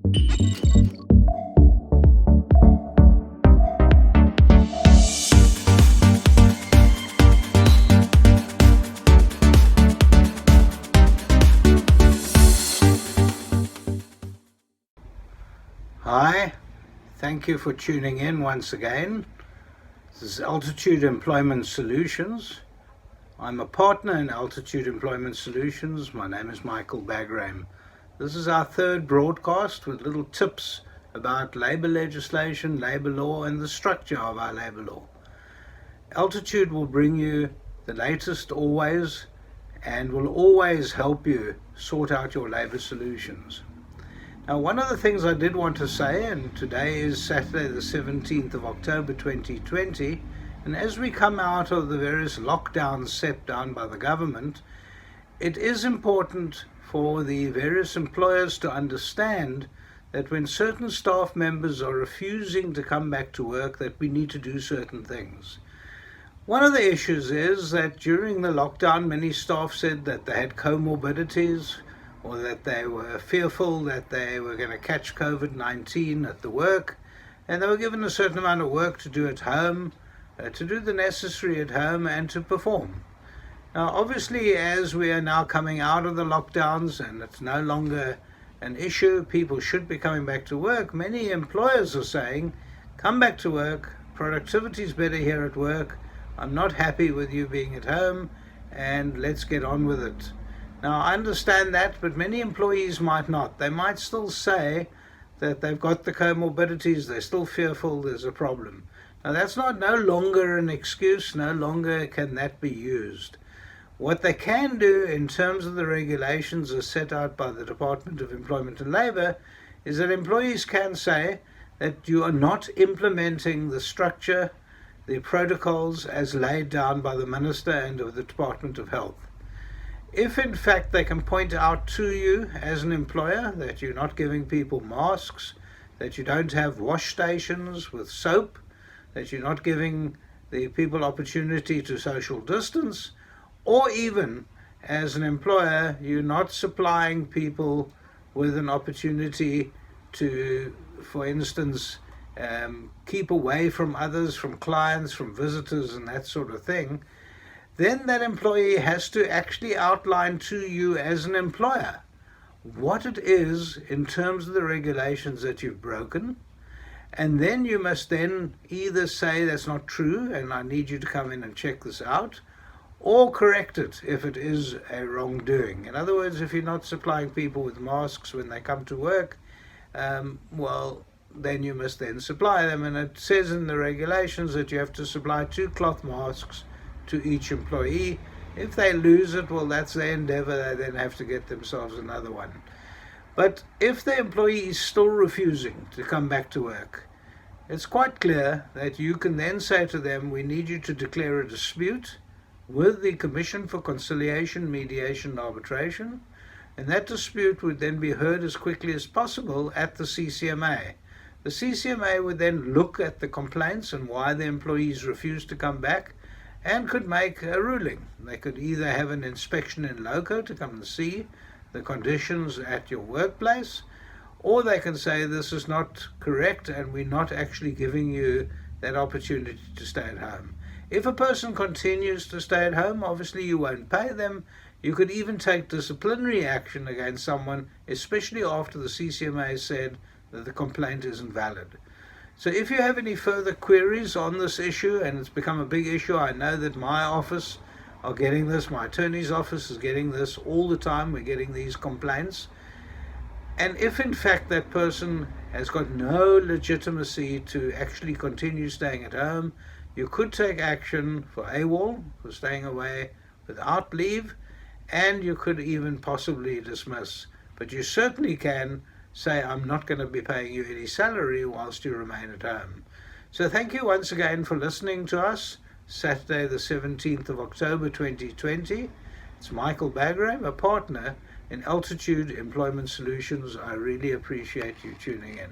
Hi, thank you for tuning in once again. This is Altitude Employment Solutions. I'm a partner in Altitude Employment Solutions. My name is Michael Bagram. This is our third broadcast with little tips about labor legislation, labor law, and the structure of our labor law. Altitude will bring you the latest always and will always help you sort out your labor solutions. Now, one of the things I did want to say, and today is Saturday the 17th of October 2020, and as we come out of the various lockdowns set down by the government, it is important for the various employers to understand that when certain staff members are refusing to come back to work, that we need to do certain things. One of the issues is that during the lockdown, many staff said that they had comorbidities, or that they were fearful that they were going to catch COVID-19 at the work, and they were given a certain amount of work to do at home, to do the necessary at home and to perform. Now, obviously, as we are now coming out of the lockdowns and it's no longer an issue, people should be coming back to work. Many employers are saying, come back to work, productivity is better here at work, I'm not happy with you being at home, and let's get on with it. Now, I understand that, but many employees might not. They might still say that they've got the comorbidities, they're still fearful there's a problem. Now, that's no longer an excuse, no longer can that be used. What they can do in terms of the regulations as set out by the Department of Employment and Labour is that employees can say that you are not implementing the structure, the protocols as laid down by the Minister and of the Department of Health. If in fact they can point out to you as an employer that you're not giving people masks, that you don't have wash stations with soap, that you're not giving the people opportunity to social distance, or even as an employer you're not supplying people with an opportunity to, for instance, keep away from others, from clients, from visitors and that sort of thing, then that employee has to actually outline to you as an employer what it is in terms of the regulations that you've broken. And then you must then either say that's not true and I need you to come in and check this out, or correct it if it is a wrongdoing. In other words, if you're not supplying people with masks when they come to work, well, then you must then supply them. And it says in the regulations that you have to supply 2 cloth masks to each employee. If they lose it, well, that's their endeavor. They then have to get themselves another one. But if the employee is still refusing to come back to work, it's quite clear that you can then say to them, we need you to declare a dispute with the Commission for Conciliation, Mediation and Arbitration, and that dispute would then be heard as quickly as possible at the CCMA. The CCMA would then look at the complaints and why the employees refused to come back, and could make a ruling. They could either have an inspection in loco to come and see the conditions at your workplace, or they can say this is not correct and we're not actually giving you that opportunity to stay at home. If a person continues to stay at home, obviously you won't pay them. You could even take disciplinary action against someone, especially after the CCMA said that the complaint isn't valid. So if you have any further queries on this issue, and it's become a big issue, I know that my office are getting this, my attorney's office is getting this all the time, we're getting these complaints. And if in fact that person has got no legitimacy to actually continue staying at home, you could take action for AWOL, for staying away without leave, and you could even possibly dismiss. But you certainly can say, I'm not going to be paying you any salary whilst you remain at home. So thank you once again for listening to us. Saturday the 17th of October 2020. It's Michael Bagram, a partner in Altitude Employment Solutions. I really appreciate you tuning in.